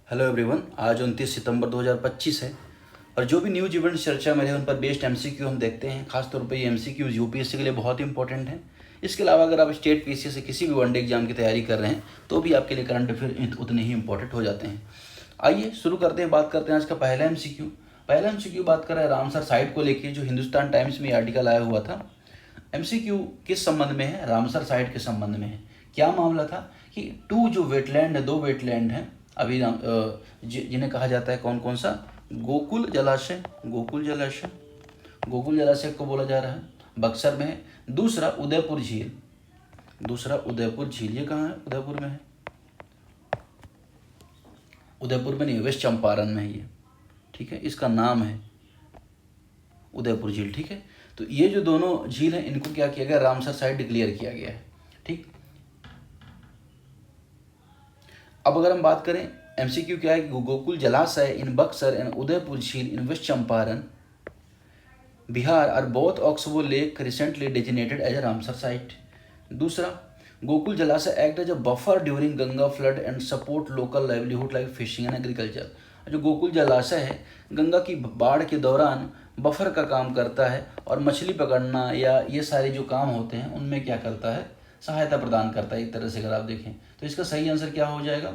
Hello everyone, आज 29 सितंबर 2025 है और जो भी न्यूज इवेंट चर्चा में रहे उन पर बेस्ड एमसीक्यू हम देखते हैं। खासतौर पर ये एमसीक्यू यूपीएससी के लिए बहुत इंपॉर्टेंट है। इसके अलावा अगर आप स्टेट पीसीएस से किसी भी वनडे एग्जाम की तैयारी कर रहे हैं तो भी आपके लिए करंट अफेयर उतने ही इंपॉर्टेंट हो जाते हैं। आइए शुरू करते हैं, बात करते हैं आज का पहला एमसीक्यू। पहला एमसीक्यू बात कर रहे हैं रामसर साइट को लेकर, जो हिंदुस्तान टाइम्स में आर्टिकल आया हुआ था। एमसीक्यू किस संबंध में है? रामसर साइट के संबंध में है। क्या मामला था कि जो वेटलैंड है, दो वेटलैंड हैं अभी जिन्हें कहा जाता है कौन कौन सा? गोकुल जलाशय, गोकुल जलाशय को बोला जा रहा है, बक्सर में है। दूसरा उदयपुर झील, ये कहाँ है? उदयपुर में है। उदयपुर में नहीं, वेस्ट चंपारण में है ये, ठीक है। इसका नाम है उदयपुर झील, ठीक है। तो ये जो दोनों झील हैं इनको क्या किया गया? रामसर साइट डिक्लेयर किया गया है, ठीक। अब अगर हम बात करें एमसीक्यू क्या है कि गोकुल जलाशय इन Buxar and Udaipur Jheel in West Champaran Bihar are both oxbow lake recently designated as a Ramsar site. दूसरा, Gokul Jalashay act as a buffer during Ganga flood and support local livelihood like fishing and agriculture. जो गोकुल जलाशय है गंगा की बाढ़ के दौरान बफर का काम करता है और मछली पकड़ना या ये सारे जो काम होते हैं उनमें क्या करता है? सहायता प्रदान करता है एक तरह से। अगर आप देखें तो इसका सही आंसर क्या हो जाएगा?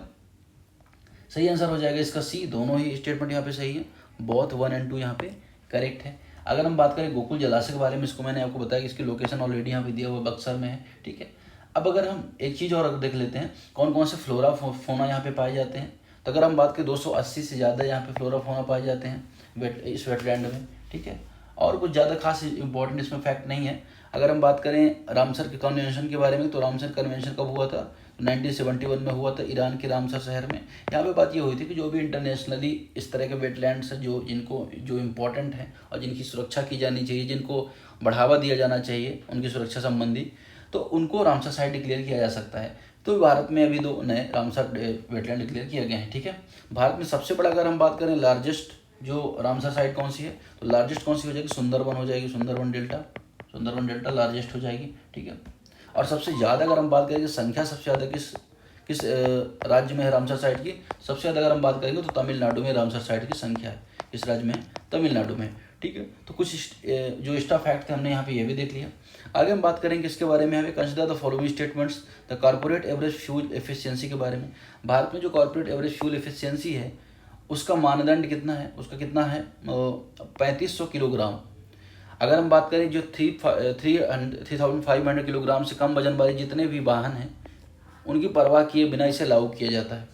सही आंसर हो जाएगा इसका सी। दोनों ही स्टेटमेंट यहाँ पे सही है, बोथ 1 और 2 यहाँ पे करेक्ट है। अगर हम बात करें गोकुल जलाशय के बारे में, इसको मैंने आपको बताया कि इसकी लोकेशन ऑलरेडी यहाँ पे दिया हुआ बक्सर में है, ठीक है। अब अगर हम एक चीज़ और देख लेते हैं, कौन कौन से फ्लोरा फोना यहाँ पे पाए जाते हैं। तो अगर हम बात करें 280 से ज़्यादा यहाँ पे फ्लोरा फोना पाए जाते हैं इस वेटलैंड में, ठीक है। और कुछ ज़्यादा खास इंपॉर्टेंट इसमें फैक्ट नहीं है। अगर हम बात करें रामसर के कन्वेंशन के बारे में, तो रामसर कन्वेंशन कब हुआ था? 1971 में हुआ था, ईरान के रामसर शहर में। यहाँ पे बात ये हुई थी कि जो भी इंटरनेशनली इस तरह के वेटलैंड्स हैं जो इम्पोर्टेंट हैं और जिनकी सुरक्षा की जानी चाहिए, जिनको बढ़ावा दिया जाना चाहिए उनकी सुरक्षा संबंधी, तो उनको रामसर साइट डिक्लेयर किया जा सकता है। तो भारत में अभी 2 नए रामसर वेटलैंड डिक्लेयर किए गए हैं, ठीक है। भारत में सबसे बड़ा अगर हम बात करें लार्जेस्ट जो रामसर साइट कौन सी है, तो लार्जेस्ट कौन सी हो जाएगी? सुंदरबन हो जाएगी। सुंदरबन डेल्टा लार्जेस्ट हो जाएगी, ठीक है। और सबसे ज़्यादा अगर हम बात करें कि संख्या सबसे ज़्यादा किस राज्य में है रामसर साइट की? सबसे ज़्यादा अगर हम बात करेंगे तो तमिलनाडु में रामसर साइट की संख्या है। इस राज्य में? तमिलनाडु में, ठीक है। तो कुछ जो एक्स्ट्रा फैक्ट थे हमने यहाँ पे ये भी देख लिया। आगे हम बात करेंगे इसके बारे में, यहाँ पे consider the following statements the corporate average fuel efficiency के बारे में। भारत में जो कॉर्पोरेट एवरेज फ्यूल एफिशिएंसी है उसका मानदंड कितना है? उसका कितना है? 3500 किलोग्राम। अगर हम बात करें जो 3500 किलोग्राम से कम वजन वाले जितने भी वाहन हैं उनकी परवाह किए बिना इसे लागू किया जाता है।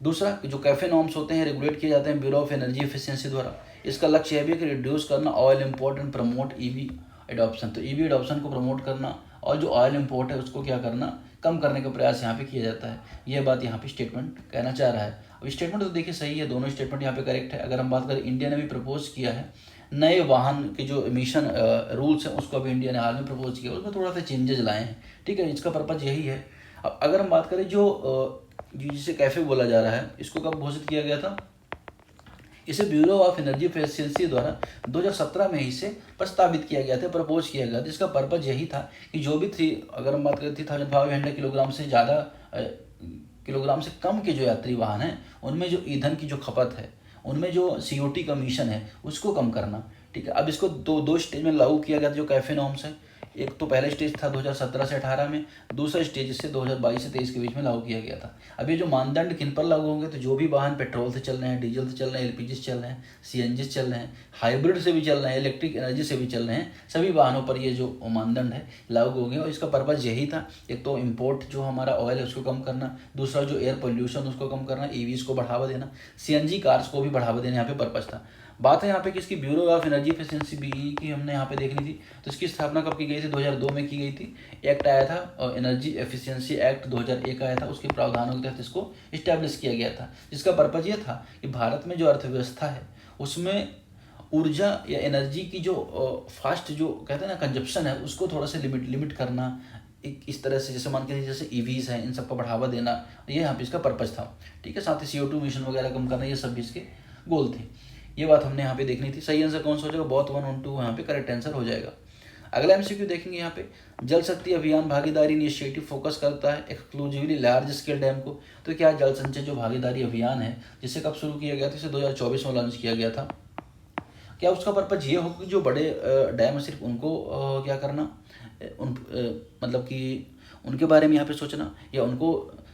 दूसरा, जो कैफे नॉर्म्स होते हैं रेगुलेट किए जाते हैं ब्यूरो ऑफ एनर्जी एफिशिएंसी द्वारा। इसका लक्ष्य यह भी है कि रिड्यूस करना oil import and promote EV adoption. तो ईवी एडॉप्शन को प्रमोट करना और जो ऑयल इम्पोर्ट है उसको क्या करना? कम करने का प्रयास यहाँ पे किया जाता है। यह बात यहाँ पे स्टेटमेंट कहना चाह रहा है। अब स्टेटमेंट तो देखिए सही है, दोनों स्टेटमेंट यहाँ पे करेक्ट है। अगर हम बात करें, इंडिया ने भी प्रपोज किया है नए वाहन के जो एमिशन रूल्स हैं उसको अभी इंडिया ने हाल में प्रपोज किया, उसमें थोड़ा सा चेंजेस लाए हैं, ठीक है। इसका पर्पज यही है। अब अगर हम बात करें जिसे कैफे बोला जा रहा है, इसको कब घोषित किया गया था? इसे ब्यूरो ऑफ एनर्जी एफिशिएंसी द्वारा 2017 में इसे प्रस्तावित किया गया था, प्रपोज किया गया था। इसका पर्पज यही था कि जो भी अगर हम बात करें 3500 किलोग्राम से ज़्यादा किलोग्राम से कम के जो यात्री वाहन हैं उनमें जो ईंधन की जो खपत है, उनमें जो CO2 का एमिशन है उसको कम करना, ठीक है। अब इसको दो स्टेज में लागू किया गया था जो कैफे नॉर्म्स है। एक तो पहला स्टेज था 2017 से 18 में, दूसरा स्टेज से 2022 से 23 के बीच में लागू किया गया था। अब ये जो मानदंड किन पर लागू होंगे? तो जो भी वाहन पेट्रोल से चल रहे हैं, डीजल से चल रहे हैं, LPG से चल रहे हैं, CNG से चल रहे हैं, हाइब्रिड से भी चल रहे हैं, इलेक्ट्रिक एनर्जी से भी चल रहे हैं, सभी वाहनों पर ये जो मानदंड है लागू होंगे। और इसका पर्पज यही था, एक तो इम्पोर्ट जो हमारा ऑयल है उसको कम करना, दूसरा जो एयर पोल्यूशन उसको कम करना, EVs को बढ़ावा देना, CNG कार्स को भी बढ़ावा देना यहाँ पे पर्पज था। बात है यहाँ पे किसकी? Bureau of energy efficiency BE की हमने यहाँ पे देखनी थी। तो इसकी स्थापना कब की गई थी? 2002 में की गई थी। एक्ट आया था और एनर्जी एफिशिएंसी एक्ट 2001 आया था, उसके प्रावधानों के तहत इसको इस्टेब्लिश किया गया था, जिसका पर्पज ये था कि भारत में जो अर्थव्यवस्था है उसमें ऊर्जा या एनर्जी की जो फास्ट जो कहते हैं ना कंजप्शन है उसको थोड़ा सा लिमिट करना, इस तरह से जैसे मान के जैसे EVs हैं इन सबको बढ़ावा देना, ये यहाँ पे इसका पर्पज था, ठीक है। साथ ही CO2 एमिशन वगैरह कम करना, ये सब भी इसके गोल थे। ये बात हमने यहाँ पे देखनी थी। सही आंसर कौन सा हो जाएगा? बोथ 1 और 2 यहाँ पे करेक्ट आंसर हो जाएगा। अगला एमसीक्यू देखेंगे यहाँ पे, जल शक्ति अभियान भागीदारी इनिशिएटिव फोकस करता है एक्सक्लूसिवली लार्ज स्केल डैम को। तो क्या जल संचय जो भागीदारी अभियान है, जिसे कब शुरू किया गया था, इसे 2024 में लॉन्च किया गया था। क्या उसका पर्पज ये हो कि जो बड़े डैम है सिर्फ उनको क्या करना, मतलब कि उनके बारे में यहाँ पे सोचना या उनको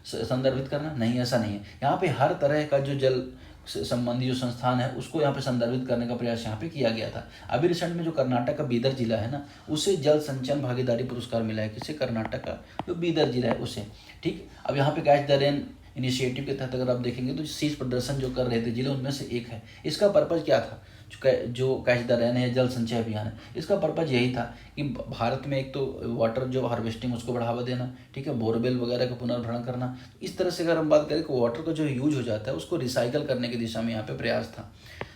संदर्भित करना? नहीं, ऐसा नहीं है। यहाँ पे हर तरह का जो जल संबंधी जो संस्थान है उसको यहाँ पे संदर्भित करने का प्रयास यहाँ पे किया गया था। अभी रिसेंट में जो कर्नाटक का बीदर जिला है ना, उसे जल संचयन भागीदारी पुरस्कार मिला है। किसे? कर्नाटक का जो बीदर जिला है उसे। ठीक, अब यहाँ पे कैच द रेन इनिशिएटिव के तहत अगर आप देखेंगे तो शीर्ष प्रदर्शन जो कर रहे थे जिले उनमें से एक है। इसका पर्पज क्या था? जो कैच द रेन है, जल संचय अभियान है, इसका पर्पज यही था कि भारत में एक तो वाटर जो हार्वेस्टिंग उसको बढ़ावा देना, ठीक है, बोरवेल वगैरह का पुनर्भरण करना। इस तरह से अगर हम बात करें कि वाटर का जो यूज हो जाता है उसको रिसाइकल करने की दिशा में यहाँ पे प्रयास था।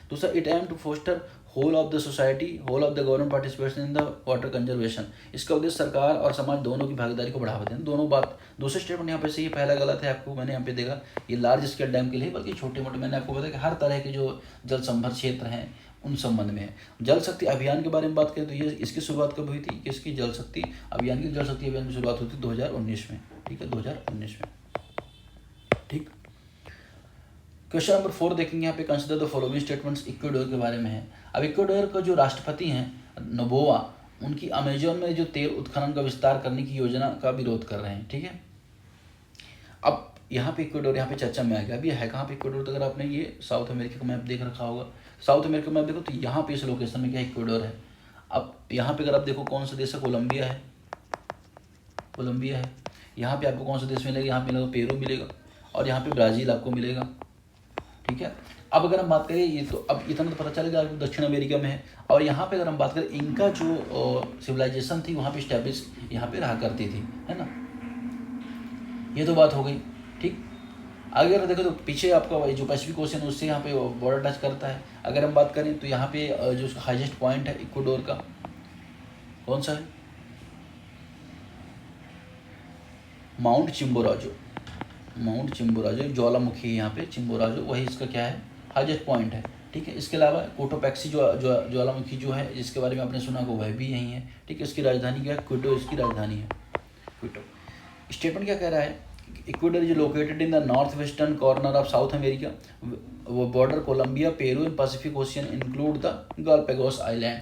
दूसरा, it aim to foster whole of the society, whole of the government participation in the water conservation. इसका उद्देश्य सरकार और समाज दोनों की भागीदारी को बढ़ावा देना। दोनों बात, दूसरे स्टेटमेंट यहाँ पे सही, पहला गलत है। आपको मैंने यहाँ पे देखा ये लार्ज स्केल डैम के लिए, बल्कि छोटे मोटे, मैंने आपको बताया कि हर तरह के जो जल संभर क्षेत्र हैं उन संबंध में है। जल शक्ति अभियान के बारे में बात करें तो ये इसकी शुरुआत कब हुई थी? किसकी? जल शक्ति अभियान की। जल शक्ति अभियान की शुरुआत हुई थी 2019 में। ठीक है, 2019 में। ठीक, क्वेश्चन नंबर 4 देखेंगे यहाँ पे, consider the following statements. Ecuador के बारे में है। अब इक्वाडोर का जो राष्ट्रपति हैं नोबोआ, उनकी अमेजोन में जो तेल उत्खनन का विस्तार करने की योजना का विरोध कर रहे हैं। ठीक है, अब यहाँ पे इक्वाडोर यहाँ पे चर्चा में आ गया। अभी है कहाँ पे इक्वाडोर? तो अगर आपने ये साउथ अमेरिका का मैप देख रखा होगा, साउथ अमेरिका मैप देखो तो यहाँ पे इस लोकेशन में क्या इक्वाडोर है। अब यहाँ पे अगर आप देखो कौन सा देश है, कोलंबिया है, कोलंबिया है। यहाँ पे आपको कौन सा देश मिलेगा? यहाँ पे मिलेगा पेरू मिलेगा, और यहाँ पे ब्राज़ील आपको मिलेगा। ठीक है, अब अगर हम बात करें ये तो अब इतना तो पता चलेगा आपको दक्षिण अमेरिका में है। और यहाँ पे अगर हम बात करें, इनका जो सिविलाइजेशन थी वहाँ पे स्टैब्लिश यहाँ पे रहा करती थी, है ना। ये तो बात हो गई। ठीक, अगर देखो तो पीछे आपका जो पैसिफिक ओशन है उससे यहाँ पे बॉर्डर टच करता है। अगर हम बात करें तो यहाँ पे जो उसका हाईएस्ट पॉइंट है इक्वाडोर का, कौन सा है? Mount Chimborazo. माउंट चिम्बोराजो ज्वालामुखी है यहाँ पे, चिम्बोराजो, वही इसका क्या है? हाईएस्ट पॉइंट है। ठीक है, इसके अलावा कोटोपैक्सी जो ज्वालामुखी जो है, जिसके बारे में आपने सुना होगा, वह भी यहीं है। ठीक है, इसकी राजधानी क्या है? क्विटो इसकी राजधानी है, क्विटो। स्टेटमेंट क्या कह रहा है? Ecuador is located in the north western corner of South America, वो border Colombia, Peru and Pacific Ocean include the Galapagos island.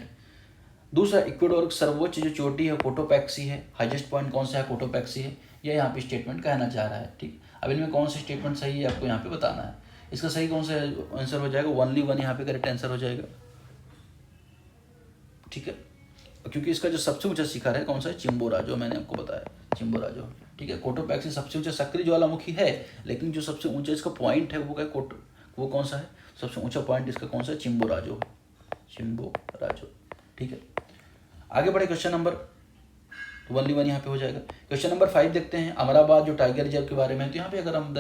दूसरा, इक्वाडोर की सर्वोच्च जो चोटी है कोटोपैक्सी है। हाईएस्ट पॉइंट कौन सा है? कोटोपैक्सी है। यह यहाँ पे स्टेटमेंट कहना चाह रहा है। ठीक, अब इनमें कौन सा स्टेटमेंट सही है आपको यहाँ पे बताना है। इसका सही कौन सा आंसर हो जाएगा? ओनली वन यहाँ पे करेक्ट आंसर हो जाएगा। ठीक है, क्योंकि इसका जो सबसे ऊंचा शिखर है कौन सा है? चिम्बोराजो, मैंने आपको बताया, चिम्बोराजो। ठीक है, कोटोपैक्सी सबसे ऊंचा सक्रिय ज्वालामुखी है, लेकिन जो सबसे ऊंचा इसका पॉइंट है वो क्या? वो कौन सा है? सबसे ऊंचा पॉइंट इसका कौन सा है? Chimborazo, Chimborazo. ठीक है, आगे बढ़े क्वेश्चन नंबर, ओनली वन यहाँ पे हो जाएगा। क्वेश्चन नंबर 5 देखते हैं, अमराबाद जो टाइगर रिजर्व के बारे में। तो यहाँ पे अगर हम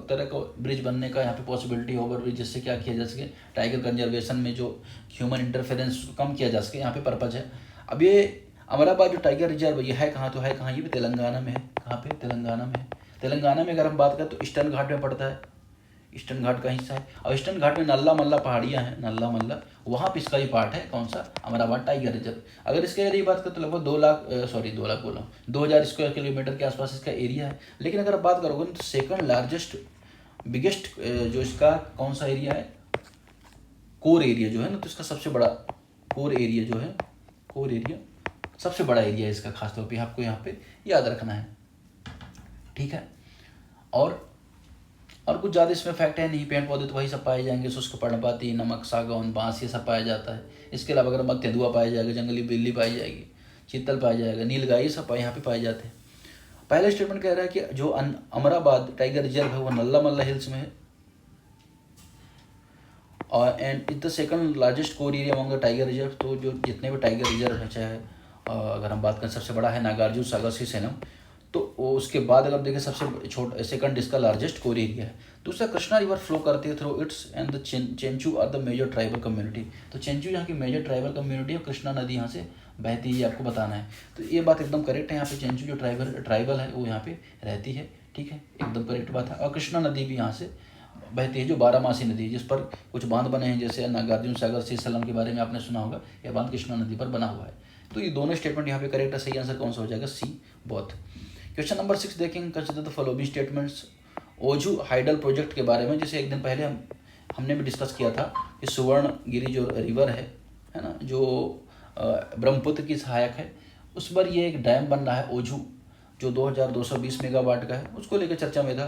तरह का ब्रिज बनने का यहाँ पे पॉसिबिलिटी ओवर ब्रिज, जिससे क्या किया जा सके, टाइगर कंजर्वेशन में जो ह्यूमन इंटरफेरेंस कम किया जा सके, यहाँ पे पर्पज है। अब ये अमराबाद जो टाइगर रिजर्व ये है कहाँ? तो है कहाँ? ये भी तेलंगाना में है। कहाँ पे? तेलंगाना में है। तेलंगाना में अगर हम बात करें तो ईस्टर्न घाट में पड़ता है, ईस्टर्न घाट का हिस्सा है। और ईस्टर्न घाट में नल्ला मल्ला पहाड़ियाँ हैं, नल्ला मल्ला, वहाँ पे इसका ये पार्ट है। कौन सा? Amrabad tiger reserve. अगर इसके एरिया की बात करें तो लगभग 2 लाख बोला 2000 स्क्वायर किलोमीटर के आसपास इसका एरिया है। लेकिन अगर आप बात करोगे तो सेकंड लार्जेस्ट बिगेस्ट जो इसका कौन सा एरिया है? कोर एरिया जो है ना, तो इसका सबसे बड़ा कोर एरिया जो है, कोर एरिया सबसे बड़ा एरिया है इसका, खासतौर पे आपको यहाँ पे याद रखना है। ठीक है, और कुछ ज़्यादा इसमें फैक्ट है नहीं। पेड़ पौधे तो वही सब पाए जाएंगे, शुष्क पर्णपाती, नमक, सागौन, बांस, ये सब पाया जाता है। इसके अलावा अगर हम तेंदुआ पाया जाएगा, जंगली बिल्ली पाई जाएगी, चीतल पाया जाएगा, नीलगाय, ये सब यहाँ पे पाए जाते हैं। पहला स्टेटमेंट कह रहा है कि जो अमराबाद टाइगर रिजर्व है वो नल्ला मल्ला हिल्स में है, और and it the second largest core area among the tiger reserve. तो जो जितने भी टाइगर रिजर्व है, चाहे अगर हम बात करें सबसे बड़ा है नागार्जुन सागर सिसैनम, तो वो उसके बाद अगर देखें सबसे छोटा सेकंड इसका लार्जेस्ट कोर एरिया है। दूसरा, कृष्णा रिवर फ्लो करती है through its and the Chenchu are the major tribal community. तो चेंचू यहाँ की मेजर ट्राइबल कम्युनिटी है, कृष्णा नदी यहाँ से बहती है, आपको बताना है। तो ये बात एकदम करेक्ट है, यहाँ पे चेंचू जो ट्राइबल है वो यहाँ पे रहती है। ठीक है, एकदम करेक्ट बात है। और कृष्णा नदी भी यहाँ से बहती है, जो 12मासी नदी है, जिस पर कुछ बांध बने हैं, जैसे नागार्जुन सागर सिसलम के बारे में आपने सुना होगा, यह बांध कृष्णा नदी पर बना हुआ है। तो ये दोनों स्टेटमेंट यहाँ पे करेक्ट है। सही आंसर कौन सा हो जाएगा? सी, बोथ। क्वेश्चन नंबर 6 देखेंगे, consider the following statements Oju hydel project के बारे में। जैसे एक दिन पहले हमने भी डिस्कस किया था कि सुवर्णगिरी जो रिवर है ना, जो ब्रह्मपुत्र की सहायक है, उस पर ये एक डैम बन रहा है ओजू, जो 2220 मेगावाट का है। उसको लेकर चर्चा में था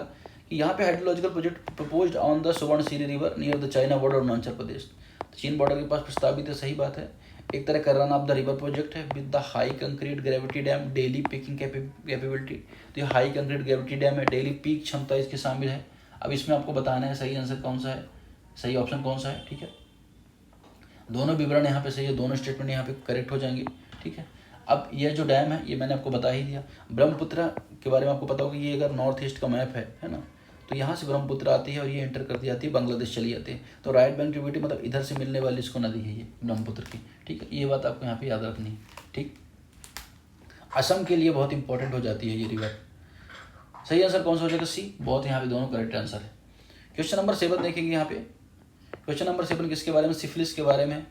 कि यहाँ पे hydrological project proposed on the Subansiri river near the China border Arunachal Pradesh. तो चीन बॉर्डर के पास प्रस्तावित है, सही बात है। एक तरह का run of the river project है with the high concrete gravity dam daily peaking capability. तो ये हाई कंक्रीट ग्रेविटी डैम है, डेली पीक क्षमता इसकी शामिल है। अब इसमें आपको बताना है सही आंसर कौन सा है, सही ऑप्शन कौन सा है, ठीक है। दोनों विवरण यहाँ पे सही है, दोनों स्टेटमेंट यहाँ पे करेक्ट हो जाएंगे, ठीक है। अब ये जो डैम है ये मैंने आपको बता ही दिया। ब्रह्मपुत्र के बारे में आपको पता होगा, ये अगर नॉर्थ ईस्ट का मैप है ना, तो यहाँ से ब्रह्मपुत्र आती है और ये एंटर करती जाती है, बांग्लादेश चली जाती है। तो राइट बैंक ट्रिब्यूटरी मतलब इधर से मिलने वाली इसको नदी है ये ब्रह्मपुत्र की, ठीक है। ये बात आपको यहाँ पे याद रखनी है, ठीक। असम के लिए बहुत इंपॉर्टेंट हो जाती है ये रिवर। सही आंसर कौन सा हो जाएगा? सी, बहुत यहाँ पे दोनों करेक्ट आंसर है। क्वेश्चन नंबर 7 देखेंगे यहाँ पे। क्वेश्चन नंबर 7 किसके बारे में? सिफिलिस के बारे में।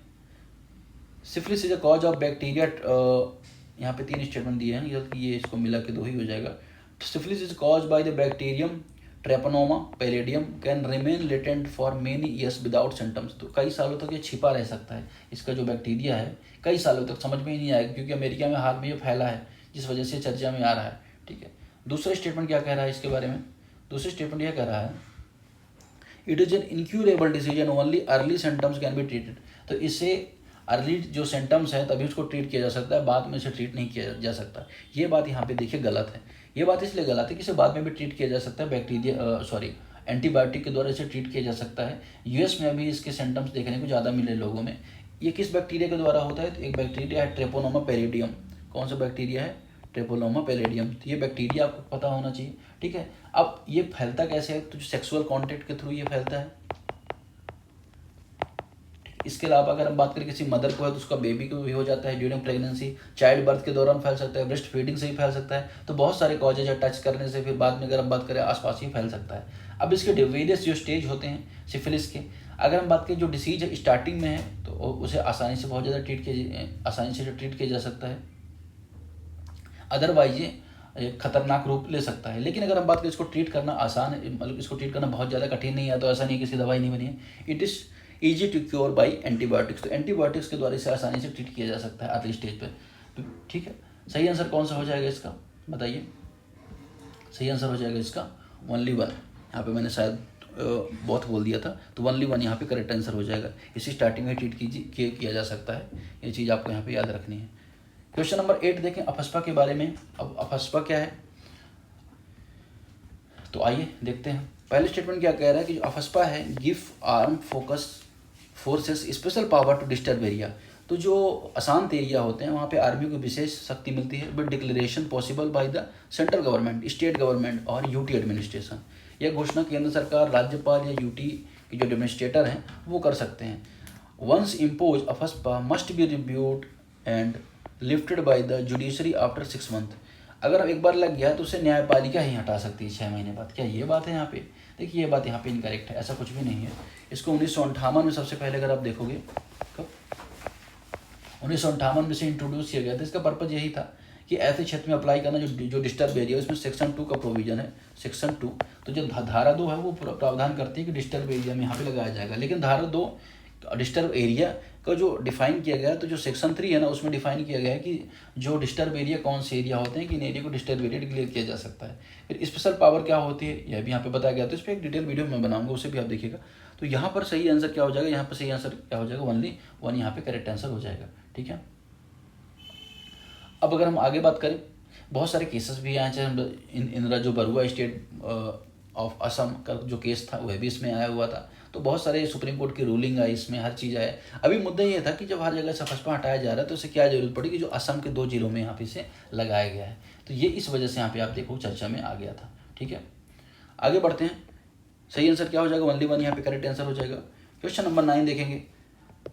Syphilis is a cause of bacteria, यहाँ पे 3 स्टेटमेंट दिए हैं, ये इसको मिला के 2 ही हो जाएगा। Syphilis is cause by the bacterium Treponema pallidum can remain latent for many years without symptoms. तो कई सालों तक ये छिपा रह सकता है, इसका जो बैक्टीरिया है कई सालों तक समझ में ही नहीं आएगा, क्योंकि अमेरिका में हाल में ये फैला है, जिस वजह से चर्चा में आ रहा है, ठीक है। दूसरा स्टेटमेंट क्या कह रहा है इसके बारे में? दूसरा स्टेटमेंट यह कह रहा है it is an incurable decision only early symptoms can be treated. तो इससे अर्ली जो सिम्टम्स है तभी उसको ट्रीट किया जा सकता है, बाद में इसे ट्रीट नहीं किया जा सकता। ये बात यहाँ पे देखिए गलत है। ये बात इसलिए गलत है कि इसे बाद में भी ट्रीट किया जा सकता है, बैक्टीरिया एंटीबायोटिक के द्वारा इसे ट्रीट किया जा सकता है। यूएस में अभी इसके सिम्टम्स देखने को ज़्यादा मिले लोगों में। ये किस बैक्टीरिया के द्वारा होता है? तो एक बैक्टीरिया है ट्रेपोनोमा पैलेडियम। कौन सा बैक्टीरिया है? ट्रेपोनोमा पैलेडियम। तो ये बैक्टीरिया आपको पता होना चाहिए, ठीक है। अब ये फैलता कैसे है? तो सेक्सुअल कॉन्टैक्ट के थ्रू ये फैलता है। इसके अलावा अगर हम बात करें किसी मदर को है तो उसका बेबी को भी हो जाता है ड्यूरिंग प्रेगनेंसी, चाइल्ड बर्थ के दौरान फैल सकता है, ब्रेस्ट फीडिंग से भी फैल सकता है। तो बहुत सारे कॉजेज है, टच करने से, फिर बाद में अगर हम बात करें आसपास ही फैल सकता है। अब इसके वेरियस जो स्टेज होते हैं सिफिलिस के, अगर हम बात करें जो डिसीज है स्टार्टिंग में है तो उसे आसानी से बहुत ज़्यादा ट्रीट किया जा सकता है, अदरवाइज ये खतरनाक रूप ले सकता है। लेकिन अगर हम बात करें इसको ट्रीट करना आसान है, मतलब इसको ट्रीट करना बहुत ज़्यादा कठिन नहीं है, तो ऐसा नहीं है कि इसकी दवाई नहीं बनी है। It is easy to cure by antibiotics. तो एंटीबायोटिक्स के द्वारा इसे आसानी से ट्रीट किया जा सकता है अर्ली स्टेज पे, तो ठीक है। सही आंसर कौन सा हो जाएगा इसका, बताइए? सही आंसर हो जाएगा इसका ओनली 1। यहाँ पे मैंने शायद बहुत बोल दिया था, तो ओनली 1 यहाँ पे करेक्ट आंसर हो जाएगा। इसी स्टार्टिंग में ट्रीट किया जा सकता है, ये चीज़ आपको यहाँ पे याद रखनी है। क्वेश्चन नंबर 8 देखें अपस्पा के बारे में। अब अपस्पा क्या है, तो आइए देखते हैं। पहले स्टेटमेंट क्या कह रहा है कि जो अपस्पा है give arm focus forces special power to disturb area. तो जो अशांत एरिया होते हैं वहाँ पे आर्मी को विशेष शक्ति मिलती है, but declaration possible by the central government, state government और यूटी एडमिनिस्ट्रेशन। यह घोषणा केंद्र सरकार, राज्यपाल या यूटी के जो एडमिनिस्ट्रेटर हैं वो कर सकते हैं। Once impose AFSPA must be reviewed and lifted by the judiciary after 6 month. अगर एक बार लग गया तो उसे न्यायपालिका ही हटा सकती है 6 महीने बाद। क्या ये बात है यहाँ पे? देखिए ये बात यहाँ पे इनकरेक्ट है, ऐसा कुछ भी नहीं है। इसको 1958 में सबसे पहले अगर आप देखोगे, कब 1958 में से इंट्रोड्यूस किया गया था। इसका पर्पज़ यही था कि ऐसे क्षेत्र में अप्लाई करना जो डिस्टर्ब एरिया है, उसमें सेक्शन 2 का प्रोविजन है, सेक्शन 2। तो जो धारा 2 है वो प्रावधान करती है कि डिस्टर्ब एरिया में यहाँ पे लगाया जाएगा। लेकिन धारा 2 डिस्टर्ब एरिया का जो डिफाइन किया गया है, तो जो सेक्शन 3 है ना उसमें डिफाइन किया गया है कि जो डिस्टर्ब एरिया कौन से एरिया होते हैं कि इन एरिया को डिस्टर्ब एरिया डिक्लेयर किया जा सकता है। फिर स्पेशल पावर क्या होती है यह भी यहाँ पे बताया गया, तो इस पर एक डिटेल वीडियो मैं बनाऊंगा, उसे भी आप देखिएगा। तो यहाँ पर सही आंसर क्या हो जाएगा, यहाँ पर सही आंसर क्या हो जाएगा, ओनली 1 यहाँ पे करेक्ट आंसर हो जाएगा, ठीक है। अब अगर हम आगे बात करें, बहुत सारे केसेस भी आए, चाहे इंदिरा जो बरुआ स्टेट ऑफ असम का जो केस था वह भी इसमें आया हुआ था। तो बहुत सारे सुप्रीम कोर्ट की रूलिंग आई इसमें, हर चीज़ आया। अभी मुद्दा ये था कि जब हर जगह से अपस्पा हटाया जा रहा है तो उसे क्या जरूरत पड़ी कि जो असम के 2 जिलों में यहाँ पे इसे लगाया गया है। तो ये इस वजह से यहाँ पे आप देखो चर्चा में आ गया था, ठीक है। आगे बढ़ते हैं। सही आंसर क्या हो जाएगा, ओनली 1 यहाँ पे करेक्ट आंसर हो जाएगा। क्वेश्चन नंबर 9 देखेंगे।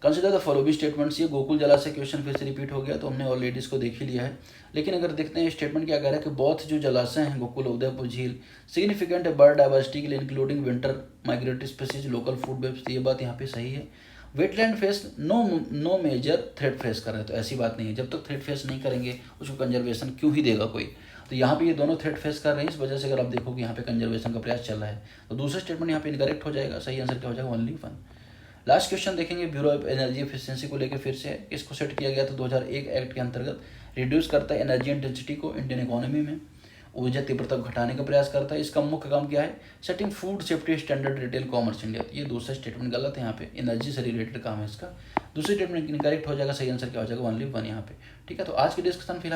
Consider the following statements. ये गोकुल जलाशय क्वेश्चन फिर से रिपीट हो गया, तो हमने ऑलरेडी इसको देख ही लिया है। लेकिन अगर देखते हैं स्टेटमेंट क्या कह रहा है कि बोथ जो जलाशय हैं गोकुल उदयपुर झील सिग्निफिकेंट है बर्ड डाइवर्सिटी के लिए including winter migratory species local food webs. ये बात यहाँ पे सही है। Wetland face no major threat face कर रहे हैं, तो ऐसी बात नहीं है, जब तक थ्रेट फेस नहीं करेंगे उसको कंजर्वेशन क्यों ही देगा कोई। तो यहाँ पे ये दोनों थ्रेट फेस कर रहे हैं, इस वजह से अगर आप देखोगे यहाँ पे कंजर्वेशन का प्रयास चल रहा है, तो दूसरा स्टेटमेंट यहाँ पे इनकरेक्ट हो जाएगा। सही आंसर क्या हो जाएगा, ओनली वन। लास्ट क्वेश्चन देखेंगे, ब्यूरो ऑफ एनर्जी एफिशिएंसी को लेकर फिर से इसको सेट किया गया था 2001 एक्ट के अंतर्गत। रिड्यूस करता है एनर्जी इंटेंसिटी को इंडियन इकोनॉमी में, ऊर्जा तीव्रता को घटाने का प्रयास करता है। इसका मुख्य काम क्या है, setting food safety standard retail commerce India. ये दूसरा स्टेटमेंट गलत है, यहाँ पे एनर्जी से रिलेटेड काम है इसका। दूसरी स्टेटमेंट इनकरेक्ट हो जाएगा, सही आंसर क्या हो जाएगा, ओनली वन यहाँ पे। ठीक है, तो आज की डिस्कशन फिलहाल